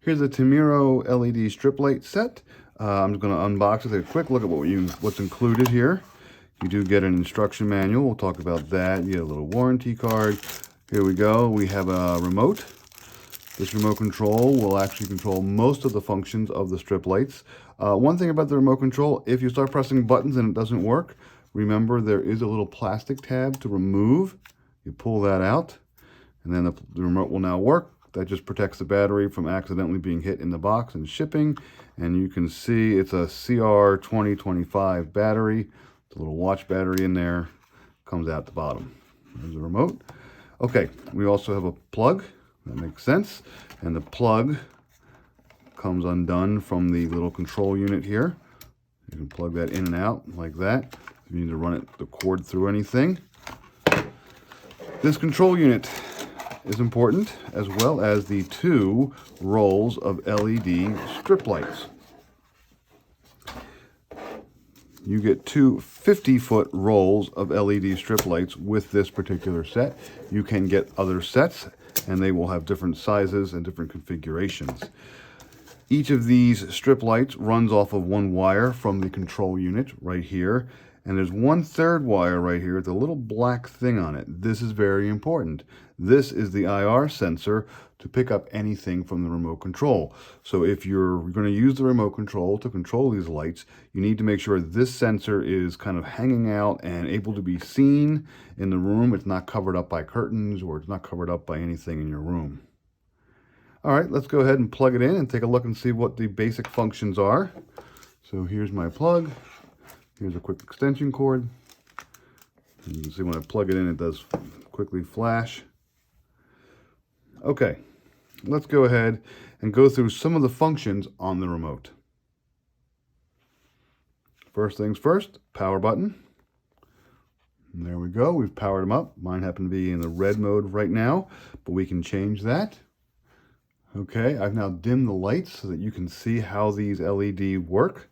Here's a Tamiro LED strip light set. I'm just going to unbox it, take a quick look at what's included here. You do get an instruction manual. We'll talk about that. You get a little warranty card. Here we go. We have a remote. This remote control will actually control most of the functions of the strip lights. One thing about the remote control, if you start pressing buttons and it doesn't work, remember there is a little plastic tab to remove. You pull that out, and then the remote will now work. That just protects the battery from accidentally being hit in the box and shipping. And you can see it's a CR2025 battery. It's a little watch battery in there. Comes out the bottom. There's a remote. Okay, we also have a plug. That makes sense. And the plug comes undone from the little control unit here. You can plug that in and out like that. If you need to run the cord through anything. This control unit is important, as well as the 2 rolls of LED strip lights. You get 2 50-foot rolls of LED strip lights with this particular set. You can get other sets, and they will have different sizes and different configurations. Each of these strip lights runs off of 1 wire from the control unit right here. And there's 1/3 wire right here, the little black thing on it. This is very important. This is the IR sensor to pick up anything from the remote control. So if you're going to use the remote control to control these lights, you need to make sure this sensor is kind of hanging out and able to be seen in the room. It's not covered up by curtains, or it's not covered up by anything in your room. All right, let's go ahead and plug it in and take a look and see what the basic functions are. So here's my plug. Here's a quick extension cord. And you can see when I plug it in, it does quickly flash. Okay, let's go ahead and go through some of the functions on the remote. First things first, power button. And there we go, we've powered them up. Mine happen to be in the red mode right now, but we can change that. Okay, I've now dimmed the lights so that you can see how these LED work.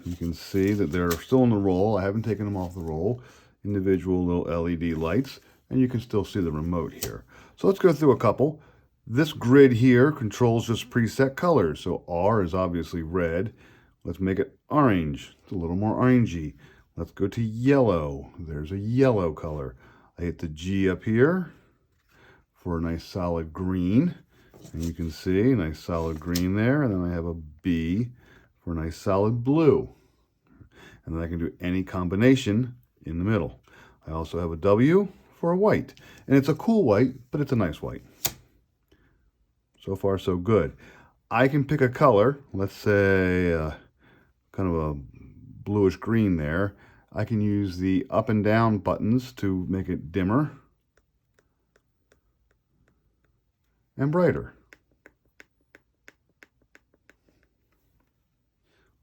You can see that they're still on the roll. I haven't taken them off the roll. Individual little LED lights, and you can still see the remote here. So let's go through a couple. This grid here controls just preset colors. So R is obviously red. Let's make it orange. It's a little more orangey. Let's go to yellow. There's a yellow color. I hit the G up here for a nice solid green. And you can see a nice solid green there. And then I have a B for a nice solid blue. And then I can do any combination in the middle. I also have a W for a white. And it's a cool white, but it's a nice white. So far, so good. I can pick a color, let's say kind of a bluish green there. I can use the up and down buttons to make it dimmer and brighter.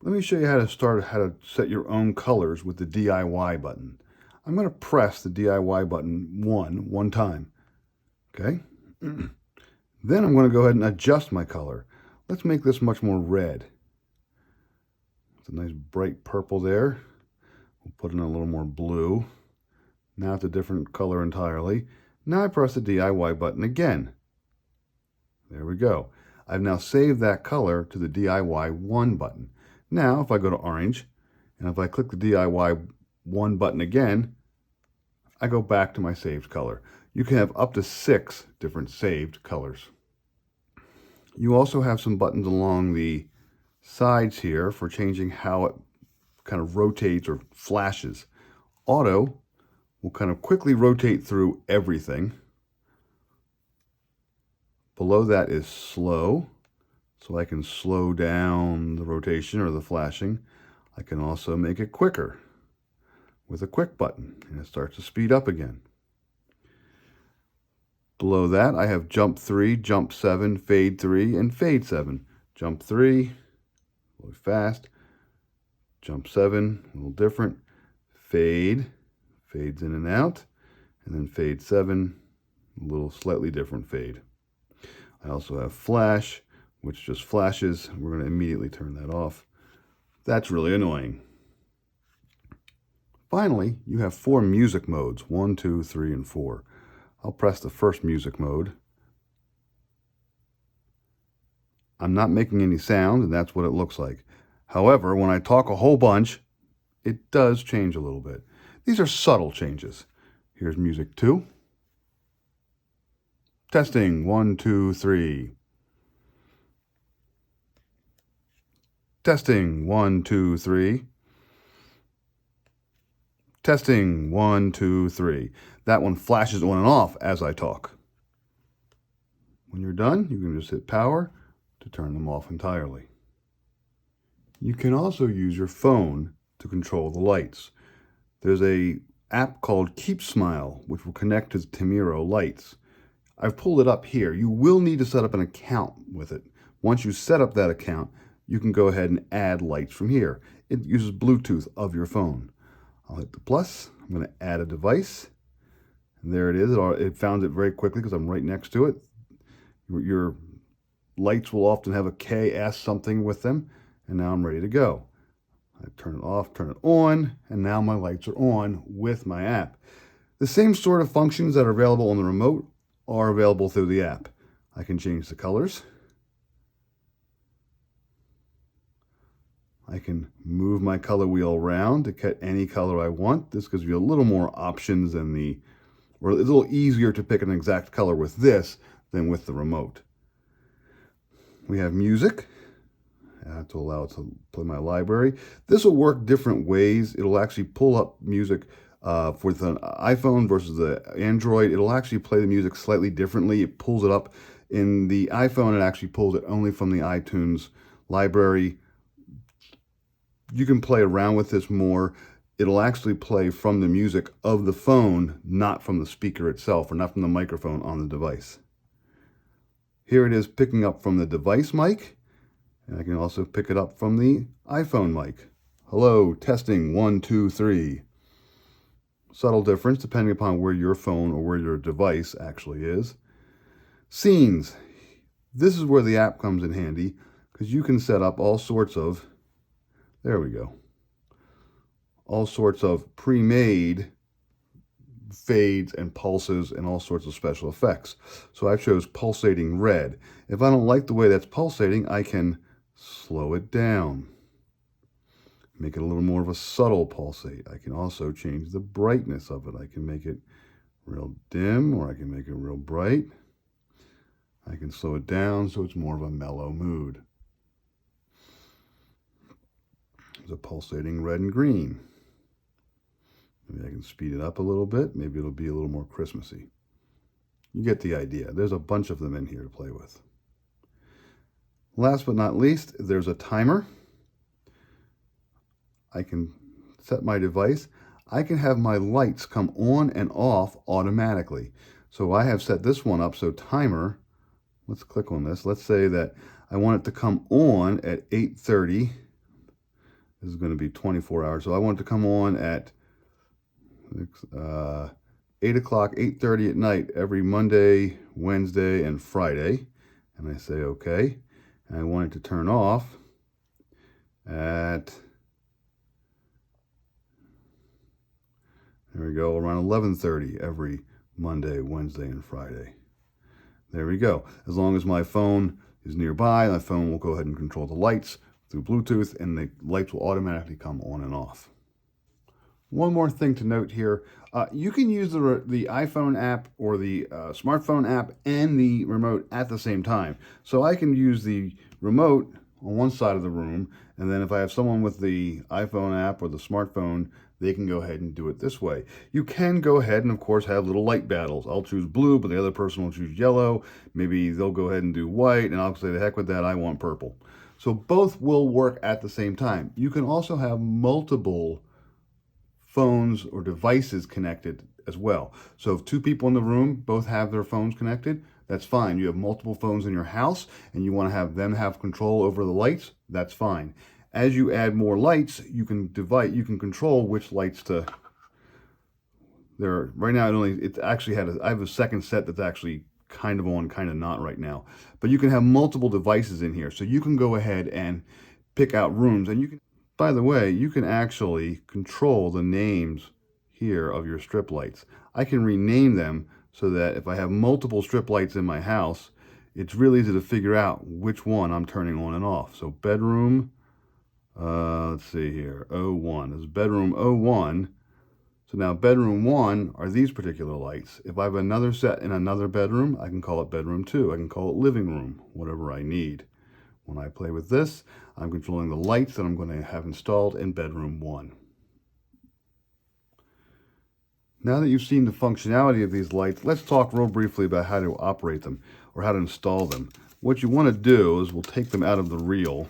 Let me show you how to set your own colors with the DIY button. I'm going to press the DIY button one time. Okay? Then I'm going to go ahead and adjust my color. Let's make this much more red. It's a nice bright purple there. We'll put in a little more blue. Now it's a different color entirely. Now I press the DIY button again. There we go. I've now saved that color to the DIY 1 button. Now, if I go to orange, and if I click the DIY 1 button again, I go back to my saved color. You can have up to 6 different saved colors. You also have some buttons along the sides here for changing how it kind of rotates or flashes. Auto will kind of quickly rotate through everything. Below that is slow. So I can slow down the rotation or the flashing. I can also make it quicker with a quick button, and it starts to speed up again. Below that, I have jump 3, jump 7, fade 3, and fade 7. Jump 3, really fast. Jump 7, a little different. Fade, fades in and out. And then fade 7, a little slightly different fade. I also have flash, which just flashes. We're going to immediately turn that off. That's really annoying. Finally, you have 4 music modes, 1, 2, 3, and 4. I'll press the first music mode. I'm not making any sound, and that's what it looks like. However, when I talk a whole bunch, it does change a little bit. These are subtle changes. Here's music 2. Testing, 1, 2, 3. Testing, 1, 2, 3. Testing, 1, 2, 3. That one flashes on and off as I talk. When you're done, you can just hit power to turn them off entirely. You can also use your phone to control the lights. There's an app called Keep Smile, which will connect to the Timiro lights. I've pulled it up here. You will need to set up an account with it. Once you set up that account, you can go ahead and add lights from here. It uses Bluetooth of your phone. I'll hit the plus. I'm going to add a device. And there it is. It found it very quickly because I'm right next to it. Your lights will often have a KS something with them. And now I'm ready to go. I turn it off, turn it on, and now my lights are on with my app. The same sort of functions that are available on the remote are available through the app. I can change the colors. I can move my color wheel around to get any color I want. This gives you a little more options than or it's a little easier to pick an exact color with this than with the remote. We have music to allow it to play my library. This will work different ways. It'll actually pull up music with an iPhone versus the Android. It'll actually play the music slightly differently. It pulls it up. In the iPhone, it actually pulls it only from the iTunes library. You can play around with this more. It'll actually play from the music of the phone, not from the speaker itself, or not from the microphone on the device. Here it is picking up from the device mic, and I can also pick it up from the iPhone mic. Hello, testing, 1, 2, 3. Subtle difference depending upon where your phone or where your device actually is. Scenes. This is where the app comes in handy because you can set up all sorts of, there we go, all sorts of pre-made fades and pulses and all sorts of special effects. So I chose pulsating red. If I don't like the way that's pulsating, I can slow it down. Make it a little more of a subtle pulsate. I can also change the brightness of it. I can make it real dim or I can make it real bright. I can slow it down so it's more of a mellow mood. There's a pulsating red and green. Maybe I can speed it up a little bit. Maybe it'll be a little more Christmassy. You get the idea. There's a bunch of them in here to play with. Last but not least, there's a timer. I can set my device. I can have my lights come on and off automatically. So I have set this one up, so timer, let's click on this. Let's say that I want it to come on at 8:30. This is going to be 24 hours. So I want it to come on at 8 o'clock, 8:30 at night, every Monday, Wednesday, and Friday. And I say okay. And I want it to turn off at, there we go, around 11:30 every Monday, Wednesday, and Friday. There we go. As long as my phone is nearby, my phone will go ahead and control the lights through Bluetooth, and the lights will automatically come on and off. One more thing to note here, you can use the iPhone app or the smartphone app and the remote at the same time. So I can use the remote on one side of the room, and then if I have someone with the iPhone app or the smartphone, they can go ahead and do it this way. You can go ahead and, of course, have little light battles. I'll choose blue, but the other person will choose yellow. Maybe they'll go ahead and do white, and I'll say, the heck with that, I want purple. So both will work at the same time. You can also have multiple phones or devices connected as well. So if two people in the room both have their phones connected, that's fine. You have multiple phones in your house and you want to have them have control over the lights, that's fine. As you add more lights, you can control which lights to, right now I have a second set that's actually kind of on, kind of not right now. But you can have multiple devices in here. So you can go ahead and pick out rooms, and you can, by the way, you can actually control the names here of your strip lights. I can rename them so that if I have multiple strip lights in my house, it's really easy to figure out which one I'm turning on and off. So bedroom, let's see here, 01. This is bedroom 01. So now bedroom 1 are these particular lights. If I have another set in another bedroom, I can call it bedroom 2. I can call it living room, whatever I need. When I play with this, I'm controlling the lights that I'm going to have installed in bedroom 1. Now that you've seen the functionality of these lights, let's talk real briefly about how to operate them or how to install them. What you want to do is we'll take them out of the reel,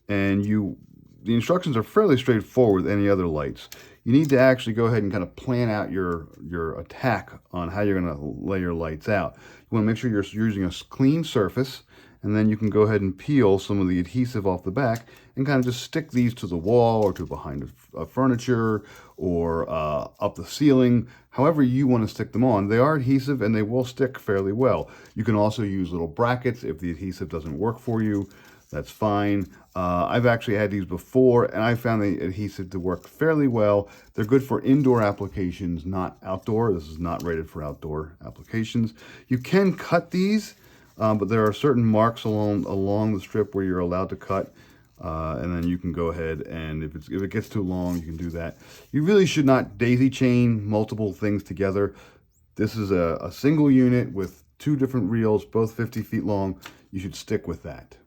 and the instructions are fairly straightforward with any other lights. You need to actually go ahead and kind of plan out your attack on how you're going to lay your lights out. You want to make sure you're using a clean surface, and then you can go ahead and peel some of the adhesive off the back and kind of just stick these to the wall or to behind furniture or up the ceiling, however you want to stick them on. They are adhesive and they will stick fairly well. You can also use little brackets if the adhesive doesn't work for you. That's fine. I've actually had these before, and I found the adhesive to work fairly well. They're good for indoor applications, not outdoor. This is not rated for outdoor applications. You can cut these, but there are certain marks along the strip where you're allowed to cut, and then you can go ahead and if it gets too long, you can do that. You really should not daisy chain multiple things together. This is a single unit with 2 different reels, both 50 feet long. You should stick with that.